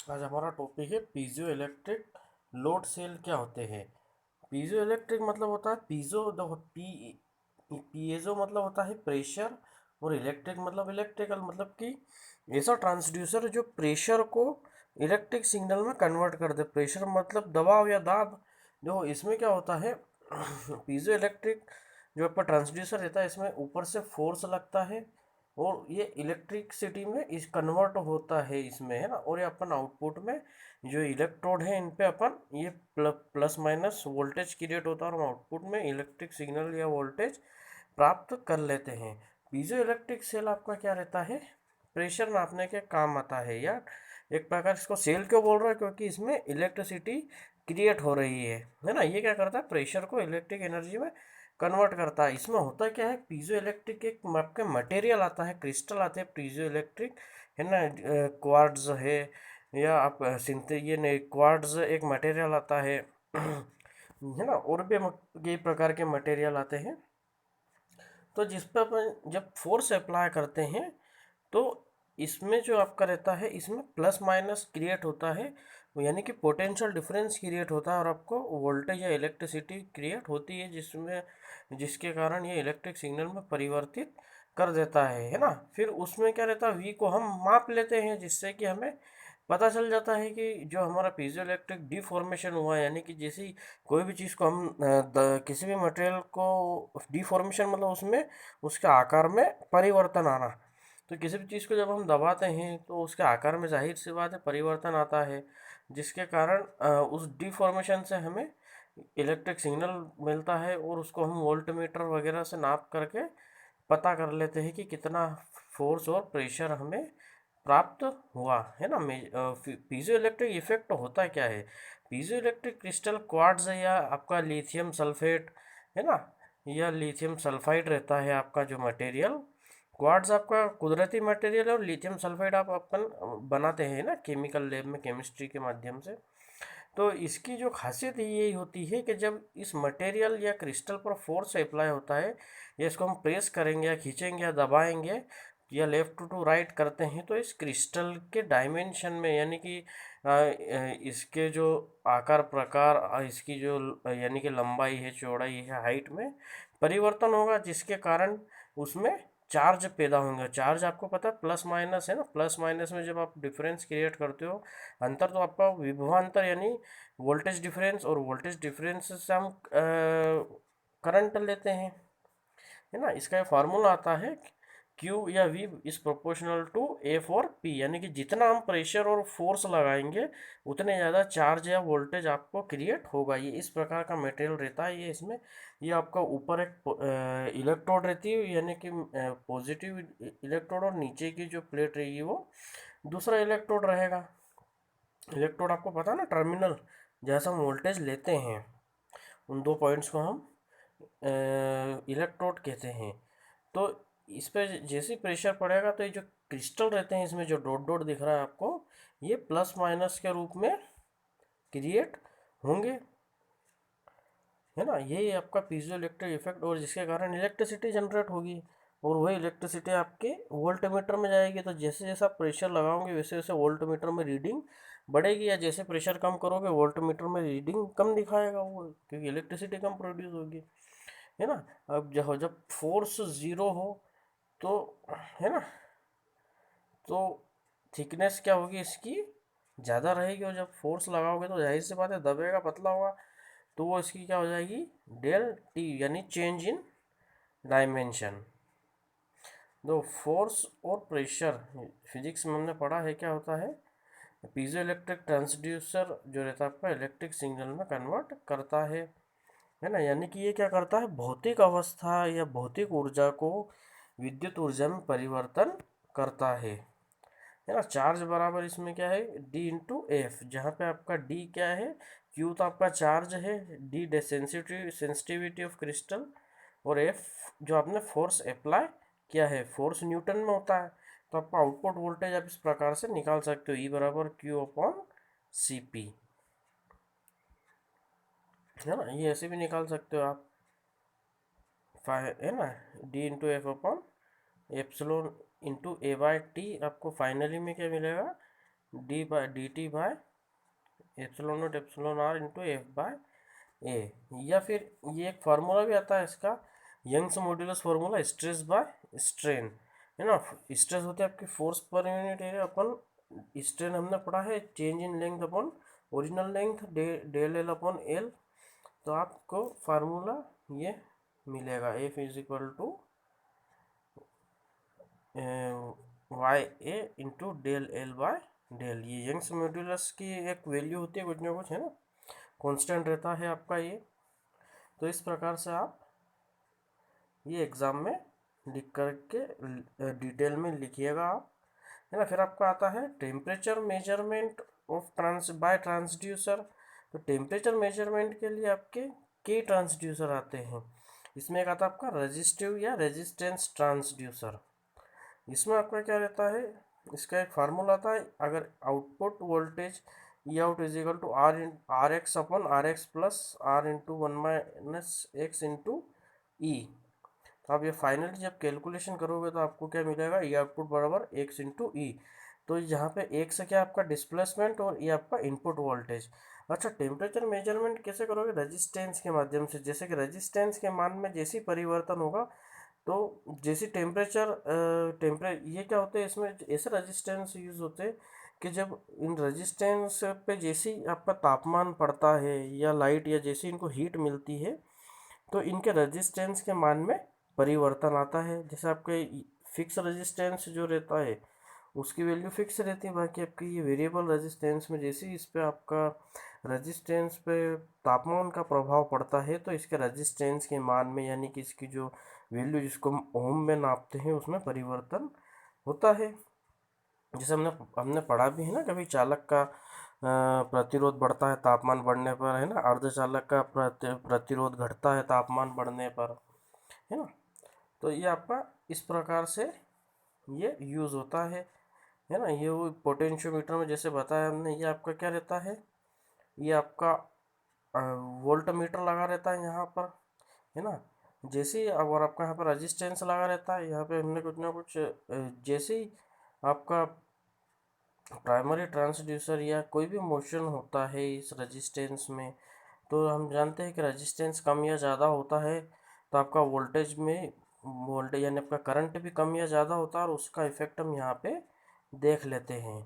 आज हमारा टॉपिक है पीजो इलेक्ट्रिक लोड सेल क्या होते हैं। पीजो इलेक्ट्रिक मतलब होता है पीजो पीएजो मतलब होता है प्रेशर, और इलेक्ट्रिक मतलब इलेक्ट्रिकल मतलब कि ऐसा ट्रांसड्यूसर जो प्रेशर को इलेक्ट्रिक सिग्नल में कन्वर्ट कर दे। प्रेशर मतलब दबाव या दाब। जो इसमें क्या होता है पीजो इलेक्ट्रिक जो आपका ट्रांसड्यूसर रहता है इसमें ऊपर से फोर्स लगता है और ये इलेक्ट्रिसिटी में इस कन्वर्ट होता है इसमें, है ना। और ये अपन आउटपुट में जो इलेक्ट्रोड है इन पे अपन ये प्लस माइनस वोल्टेज क्रिएट होता है और हम आउटपुट में इलेक्ट्रिक सिग्नल या वोल्टेज प्राप्त कर लेते हैं। पीजो इलेक्ट्रिक सेल आपका क्या रहता है, प्रेशर नापने के काम आता है यार। एक प्रकार इसको सेल क्यों बोल रहा है, क्योंकि इसमें इलेक्ट्रिसिटी क्रिएट हो रही है ना। ये क्या करता है, प्रेशर को इलेक्ट्रिक एनर्जी में कन्वर्ट करता है। इसमें होता क्या है, पीजो इलेक्ट्रिक एक आपके मटेरियल आता है, क्रिस्टल आते हैं पीजो इलेक्ट्रिक, है ना। क्वार्ट्ज है या आप सिंथे ये नहीं, क्वार्ट्ज एक मटेरियल आता है है ना। और भी कई प्रकार के मटेरियल आते हैं। तो जिस पर अपन जब फोर्स अप्लाई करते हैं तो इसमें जो आपका रहता है इसमें प्लस माइनस क्रिएट होता है, यानी कि पोटेंशियल डिफरेंस क्रिएट होता है और आपको वोल्टेज या इलेक्ट्रिसिटी क्रिएट होती है जिसमें जिसके कारण ये इलेक्ट्रिक सिग्नल में परिवर्तित कर देता है ना। फिर उसमें क्या रहता है, वी को हम माप लेते हैं जिससे कि हमें पता चल जाता है कि जो हमारा पीजो इलेक्ट्रिक डिफॉर्मेशन हुआ है, यानी कि जैसे कोई भी चीज़ को हम किसी भी मटेरियल को डिफॉर्मेशन मतलब उसमें उसके आकार में परिवर्तन आना। तो किसी भी चीज़ को जब हम दबाते हैं तो उसके आकार में जाहिर सी बात है परिवर्तन आता है, जिसके कारण उस डिफॉर्मेशन से हमें इलेक्ट्रिक सिग्नल मिलता है और उसको हम वोल्ट मीटर वगैरह से नाप करके पता कर लेते हैं कि कितना फोर्स और प्रेशर हमें प्राप्त हुआ, है ना। पीजो इलेक्ट्रिक इफेक्ट होता क्या है, पीजो इलेक्ट्रिक क्रिस्टल क्वार्ट्ज या आपका लिथियम सल्फेट, है ना, या लिथियम सल्फाइड रहता है आपका जो मटेरियल। क्वार्ट्ज आपका कुदरती मटेरियल है और लिथियम सल्फाइड आप अपन बनाते हैं ना केमिकल लैब में केमिस्ट्री के माध्यम से। तो इसकी जो खासियत यही होती है कि जब इस मटेरियल या क्रिस्टल पर फोर्स अप्लाई होता है या इसको हम प्रेस करेंगे या खींचेंगे या दबाएंगे या लेफ्ट टू राइट करते हैं तो इस क्रिस्टल के डायमेंशन में, यानी कि इसके जो आकार प्रकार इसकी जो यानी कि लंबाई है चौड़ाई है हाइट में परिवर्तन होगा, जिसके कारण उसमें चार्ज पैदा होंगे। चार्ज आपको पता है प्लस माइनस है ना, प्लस माइनस में जब आप डिफरेंस क्रिएट करते हो अंतर, तो आपका विभवांतर यानी वोल्टेज डिफरेंस, और वोल्टेज डिफरेंस से हम करंट लेते हैं, है ना। इसका फार्मूला आता है Q या V is proportional to F और P, यानी कि जितना हम प्रेशर और फोर्स लगाएंगे उतने ज़्यादा चार्ज या वोल्टेज आपको क्रिएट होगा। ये इस प्रकार का मटेरियल रहता है। ये इसमें ये आपका ऊपर एक इलेक्ट्रोड रहती है, यानी कि पॉजिटिव इलेक्ट्रोड, और नीचे की जो प्लेट रहेगी वो दूसरा इलेक्ट्रोड रहेगा। इलेक्ट्रोड आपको पता है ना, टर्मिनल जैसा हम वोल्टेज लेते हैं उन दो पॉइंट्स को हम इलेक्ट्रोड कहते हैं। तो इस पर जैसे ही प्रेशर पड़ेगा तो ये जो क्रिस्टल रहते हैं इसमें जो डॉट डॉट दिख रहा है आपको, ये प्लस माइनस के रूप में क्रिएट होंगे, है ना। यही आपका पीजो इलेक्ट्रिक इफेक्ट, और जिसके कारण इलेक्ट्रिसिटी जनरेट होगी और वही इलेक्ट्रिसिटी आपके वोल्ट मीटर में जाएगी। तो जैसे जैसा प्रेशर लगाओगे वैसे वैसे वोल्ट मीटर में रीडिंग बढ़ेगी, या जैसे प्रेशर कम करोगे वोल्ट मीटर में रीडिंग कम दिखाएगा वो, क्योंकि इलेक्ट्रिसिटी कम प्रोड्यूस होगी, है ना। अब जब जब फोर्स ज़ीरो हो तो, है ना, तो थिकनेस क्या होगी इसकी, ज़्यादा रहेगी, और जब फोर्स लगाओगे तो जाहिर सी बात है दबेगा, पतला होगा, तो वो इसकी क्या हो जाएगी, डेल टी, यानी चेंज इन डायमेंशन। दो फोर्स और प्रेशर फिजिक्स में हमने पढ़ा है क्या होता है, पीजो इलेक्ट्रिक ट्रांसड्यूसर जो रहता है आपका इलेक्ट्रिक सिग्नल में कन्वर्ट करता है ना। यानी कि ये क्या करता है, भौतिक अवस्था या भौतिक ऊर्जा को विद्युत ऊर्जा में परिवर्तन करता है ना। चार्ज बराबर इसमें क्या है, डी इंटू एफ, जहाँ पे आपका डी क्या है, क्यू तो आपका चार्ज है, डी सेंसिटिविटी ऑफ क्रिस्टल, और एफ जो आपने फोर्स अप्लाई किया है, फोर्स न्यूटन में होता है। तो आपका आउटपुट वोल्टेज आप इस प्रकार से निकाल सकते हो, ई बराबर क्यू अपॉन सी पी, है ना। ये ऐसे भी निकाल सकते हो आप, है ना, D into F upon epsilon into A by T. आपको फाइनली में क्या मिलेगा, D T by epsilon naught epsilon R into F by A. या फिर ये एक फार्मूला भी आता है इसका, Young's modulus formula, stress by strain, है ना। स्ट्रेस होते हैं आपकी फोर्स पर यूनिट एरिया अपन, स्ट्रेन हमने पढ़ा है change in length upon original length del L upon L. तो आपको फार्मूला ये मिलेगा, F is equal to Y A into del L by del. ये यंग्स मॉड्यूलस की एक वैल्यू होती है कुछ ना कुछ, है ना, कांस्टेंट रहता है आपका ये। तो इस प्रकार से आप ये एग्ज़ाम में लिख करके डिटेल में लिखिएगा आप, है ना। फिर आपका आता है temperature measurement of by transducer. तो टेम्परेचर मेजरमेंट के लिए आपके कई ट्रांसड्यूसर आते हैं। इसमें एक आता है आपका रजिस्टिव या रेजिस्टेंस ट्रांसड्यूसर। इसमें आपका क्या रहता है, इसका एक फार्मूला आता है, अगर output voltage E out is equal to R X upon R X plus R into one minus X into E. तो आप ये फाइनली जब कैलकुलेशन करोगे तो आपको क्या मिलेगा, ई आउटपुट बराबर एक्स इंटू ई। तो यहाँ पे एक्स क्या आपका डिस्प्लेसमेंट और ये आपका इनपुट वोल्टेज। अच्छा, टेम्परेचर मेजरमेंट कैसे करोगे, रेजिस्टेंस के माध्यम से। जैसे कि रेजिस्टेंस के मान में जैसी परिवर्तन होगा, तो जैसी ये क्या होते हैं, इसमें ऐसे रेजिस्टेंस यूज होते हैं कि जब इन रेजिस्टेंस पे जैसी आपका तापमान पड़ता है या लाइट या जैसी इनको हीट मिलती है, तो इनके रेजिस्टेंस के मान में परिवर्तन आता है। जैसे आपके फिक्स रेजिस्टेंस जो रहता है उसकी वैल्यू फिक्स रहती है, बाकी आपकी ये वेरिएबल रेजिस्टेंस में जैसे इस पे आपका रेजिस्टेंस पे तापमान का प्रभाव पड़ता है, तो इसके रेजिस्टेंस के मान में, यानी कि इसकी जो वैल्यू जिसको हम ओम में नापते हैं, उसमें परिवर्तन होता है। जैसे हमने हमने पढ़ा भी है ना, कभी चालक का प्रतिरोध बढ़ता है तापमान बढ़ने पर, है ना, अर्धचालक का प्रतिरोध घटता है तापमान बढ़ने पर, है ना। तो ये आपका इस प्रकार से ये यूज़ होता है ना। ये वो पोटेंशियोमीटर में जैसे बताया हमने, ये आपका क्या रहता है, ये आपका वोल्ट मीटर लगा रहता है यहाँ पर, है ना। जैसे ही और आपका यहाँ पर रेजिस्टेंस लगा रहता है, यहाँ पे हमने कुछ ना कुछ जैसे ही आपका प्राइमरी ट्रांसड्यूसर या कोई भी मोशन होता है इस रेजिस्टेंस में, तो हम जानते हैं कि रेजिस्टेंस कम या ज़्यादा होता है, तो आपका वोल्टेज यानी आपका करंट भी कम या ज़्यादा होता है, और उसका इफेक्ट हम यहाँ पे देख लेते हैं,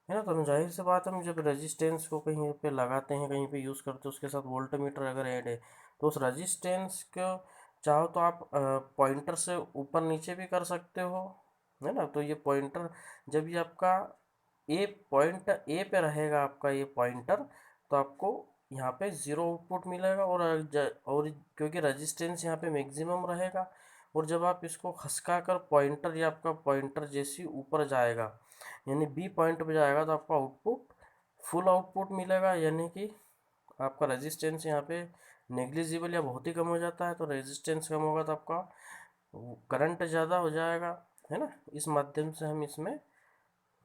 है ना। तो हम जाहिर सी बात, हम जब रेजिस्टेंस को कहीं पे लगाते हैं, कहीं पे यूज़ करते हैं, उसके साथ वोल्ट मीटर अगर ऐड है, तो उस रेजिस्टेंस को चाहो तो आप पॉइंटर से ऊपर नीचे भी कर सकते हो, है ना। तो ये पॉइंटर, जब ये आपका पॉइंट ए पे रहेगा आपका ये पॉइंटर, तो आपको यहाँ पे ज़ीरो आउटपुट मिलेगा, और क्योंकि रेजिस्टेंस यहाँ पे मैक्सिमम रहेगा, और जब आप इसको खसका कर पॉइंटर, या आपका पॉइंटर जैसे ऊपर जाएगा यानी बी पॉइंट पे जाएगा, तो आपका आउटपुट फुल आउटपुट मिलेगा, यानी कि आपका रेजिस्टेंस यहाँ पे नेग्लिजिबल या बहुत ही कम हो जाता है। तो रेजिस्टेंस कम होगा तो आपका करंट ज़्यादा हो जाएगा, है ना। इस माध्यम से हम इसमें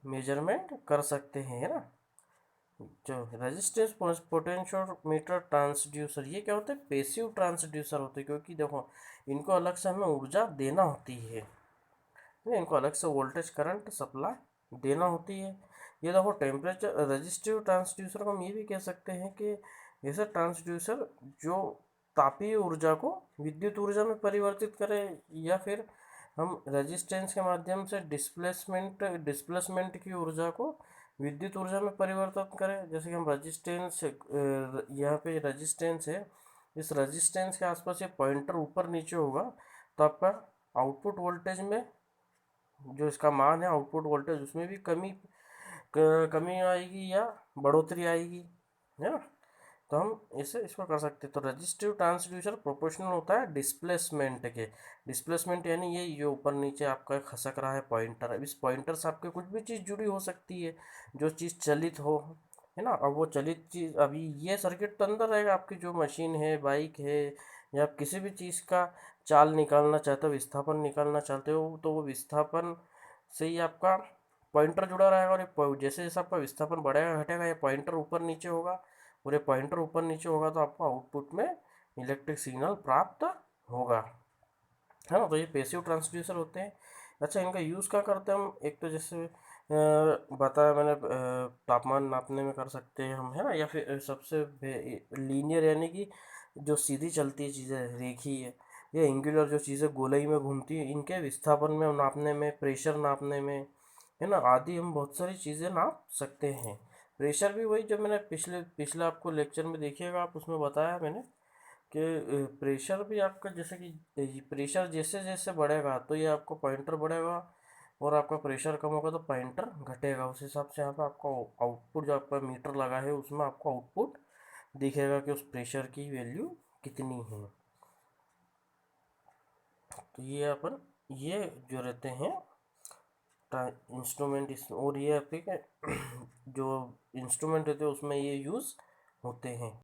मेजरमेंट कर सकते हैं, है ना। जो रेजिस्टेंस पोटेंशियोमीटर ट्रांसड्यूसर, ये क्या होता है, पैसिव ट्रांसड्यूसर होते हैं, क्योंकि देखो इनको अलग से हमें ऊर्जा देना होती है, इनको अलग से वोल्टेज करंट सप्लाई देना होती है। ये देखो टेम्परेचर रेजिस्टिव ट्रांसड्यूसर को हम ये भी कह सकते हैं कि ऐसा ट्रांसड्यूसर जो तापीय ऊर्जा को विद्युत ऊर्जा में परिवर्तित करे, या फिर हम रेजिस्टेंस के माध्यम से डिस्प्लेसमेंट की ऊर्जा को विद्युत ऊर्जा में परिवर्तित करें। जैसे कि हम रेजिस्टेंस, यहाँ पे रेजिस्टेंस है, इस रेजिस्टेंस के आसपास ये पॉइंटर ऊपर नीचे होगा, तो आपका आउटपुट वोल्टेज में जो इसका मान है, आउटपुट वोल्टेज, उसमें भी कमी आएगी या बढ़ोतरी आएगी, है ना। तो हम इसे इसको कर सकते हैं। तो रजिस्टिव ट्रांसड्यूसर प्रोपोर्शनल होता है डिस्प्लेसमेंट के। डिस्प्लेसमेंट यानी ये ऊपर नीचे आपका खसक रहा है पॉइंटर, अब इस पॉइंटर से आपके कुछ भी चीज़ जुड़ी हो सकती है, जो चीज़ चलित हो, है ना। अब वो चलित चीज़, अभी ये सर्किट तो अंदर रहेगा, आपकी जो मशीन है, बाइक है, या आप किसी भी चीज़ का चाल निकालना चाहते हो, विस्थापन निकालना चाहते हो, तो वो विस्थापन से ही आपका पॉइंटर जुड़ा रहेगा, और जैसे जैसे आपका विस्थापन बढ़ेगा घटेगा, ये पॉइंटर ऊपर नीचे होगा, और ये पॉइंटर ऊपर नीचे होगा, तो आपको आउटपुट में इलेक्ट्रिक सिग्नल प्राप्त होगा, है ना। तो ये पैसिव ट्रांसड्यूसर होते हैं। अच्छा, इनका यूज़ क्या करते हैं हम, एक तो जैसे बताया मैंने, तापमान नापने में कर सकते हैं हम, है ना, या फिर सबसे लीनियर यानी कि जो सीधी चलती है चीज़ें, रेखीय, या एंगुलर जो चीज़ें गोलाई में घूमती है, इनके विस्थापन में नापने में, प्रेशर नापने में, है ना, आदि हम बहुत सारी चीज़ें नाप सकते हैं। प्रेशर भी वही जो मैंने पिछले आपको लेक्चर में देखिएगा आप, उसमें बताया मैंने कि प्रेशर भी आपका जैसे कि प्रेशर जैसे जैसे बढ़ेगा तो ये आपको पॉइंटर बढ़ेगा, और आपका प्रेशर कम होगा तो पॉइंटर घटेगा। उस हिसाब से यहाँ पे आपका आउटपुट जो आपका मीटर लगा है उसमें आपको आउटपुट दिखेगा कि उस प्रेशर की वैल्यू कितनी है। तो ये अपन ये जो रहते हैं इंस्ट्रूमेंट, इस और ये आपके जो इंस्ट्रूमेंट रहते हैं उसमें ये यूज़ होते हैं।